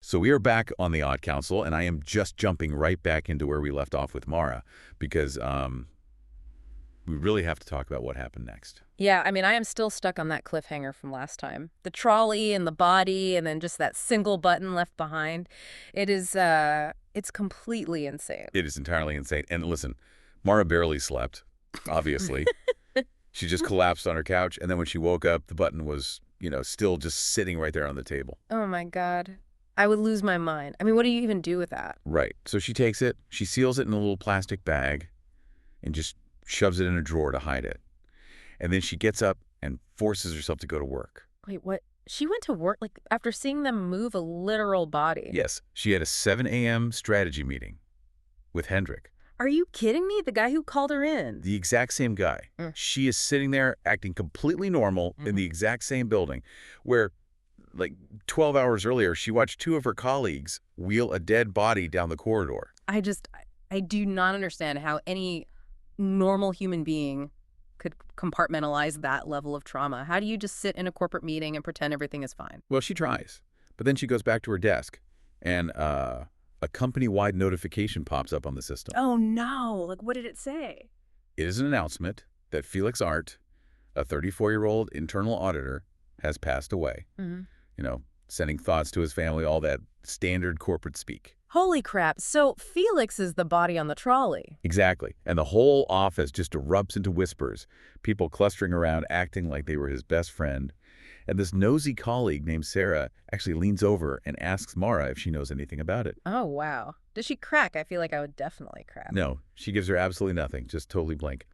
So we are back on the Odd Council, and I am just jumping right back into where we left off with Mara, because we really have to talk about what happened next. Yeah, I mean, I am still stuck on that cliffhanger from last time. The trolley and the body and then just that single button left behind. It's completely insane. It is entirely insane. And listen, Mara barely slept, obviously. She just collapsed on her couch, and then when she woke up, the button was, still just sitting right there on the table. Oh my God. I would lose my mind. I mean, what do you even do with that? Right. So she takes it, she seals it in a little plastic bag, and just shoves it in a drawer to hide it. And then she gets up and forces herself to go to work. Wait, what? She went to work, like, after seeing them move a literal body? Yes. She had a 7 a.m. strategy meeting with Hendrik. Are you kidding me? The guy who called her in. The exact same guy. She is sitting there acting completely normal in the exact same building where, like, 12 hours earlier, she watched 2 of her colleagues wheel a dead body down the corridor. I do not understand how any normal human being could compartmentalize that level of trauma. How do you just sit in a corporate meeting and pretend everything is fine? Well, she tries. But then she goes back to her desk, and a company-wide notification pops up on the system. Oh, no. Like, what did it say? It is an announcement that Felix Art, a 34-year-old internal auditor, has passed away. Sending thoughts to his family, all that standard corporate speak. Holy crap. So Felix is the body on the trolley. Exactly. And the whole office just erupts into whispers, people clustering around, acting like they were his best friend. And this nosy colleague named Sarah actually leans over and asks Mara if she knows anything about it. Oh, wow. Does she crack? I feel like I would definitely crack. No, she gives her absolutely nothing, just totally blank.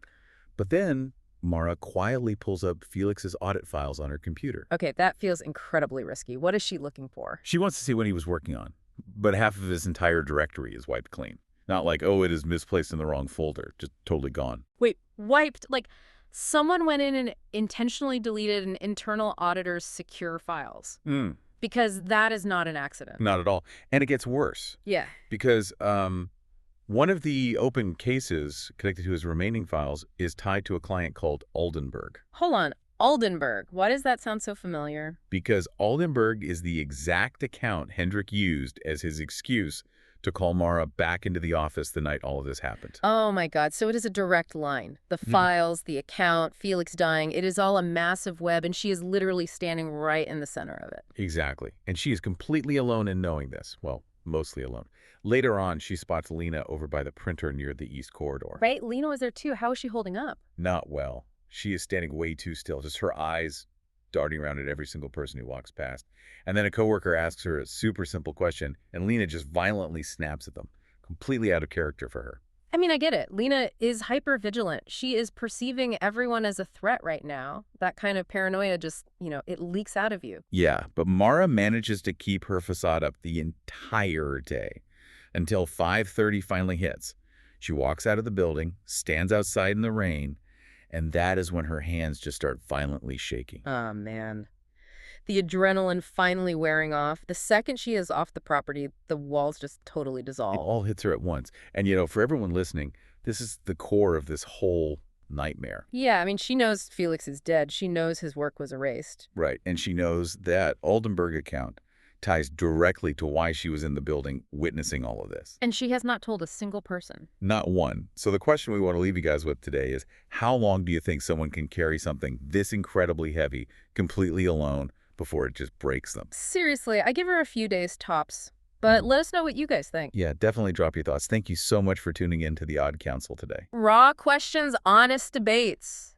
But then Mara quietly pulls up Felix's audit files on her computer. Okay, that feels incredibly risky. What is she looking for? She wants to see what he was working on, but half of his entire directory is wiped clean. Not like, oh, it is misplaced in the wrong folder, just totally gone. Wait, wiped? Like, someone went in and intentionally deleted an internal auditor's secure files. Because that is not an accident. Not at all. And it gets worse. Yeah. Because one of the open cases connected to his remaining files is tied to a client called Oldenburg. Hold on. Oldenburg. Why does that sound so familiar? Because Oldenburg is the exact account Hendrik used as his excuse to call Mara back into the office the night all of this happened. Oh my God. So it is a direct line. The files, the account, Felix dying, it is all a massive web, and she is literally standing right in the center of it. Exactly. And she is completely alone in knowing this. Well, mostly alone. Later on, she spots Lena over by the printer near the east corridor. Right? Lena was there too. How is she holding up? Not well. She is standing way too still, just her eyes darting around at every single person who walks past. And then a coworker asks her a super simple question, and Lena just violently snaps at them, completely out of character for her. I mean, I get it. Lena is hyper-vigilant. She is perceiving everyone as a threat right now. That kind of paranoia just, it leaks out of you. Yeah, but Mara manages to keep her facade up the entire day until 5:30 finally hits. She walks out of the building, stands outside in the rain, and that is when her hands just start violently shaking. Oh, man. The adrenaline finally wearing off. The second she is off the property, the walls just totally dissolve. It all hits her at once. And, for everyone listening, this is the core of this whole nightmare. Yeah, I mean, she knows Felix is dead. She knows his work was erased. Right, and she knows that Oldenburg account ties directly to why she was in the building witnessing all of this. And she has not told a single person. Not one. So the question we want to leave you guys with today is, how long do you think someone can carry something this incredibly heavy, completely alone, before it just breaks them? Seriously, I give her a few days tops. But let us know what you guys think. Yeah, definitely drop your thoughts. Thank you so much for tuning in to the Odd Council today. Raw questions, honest debates.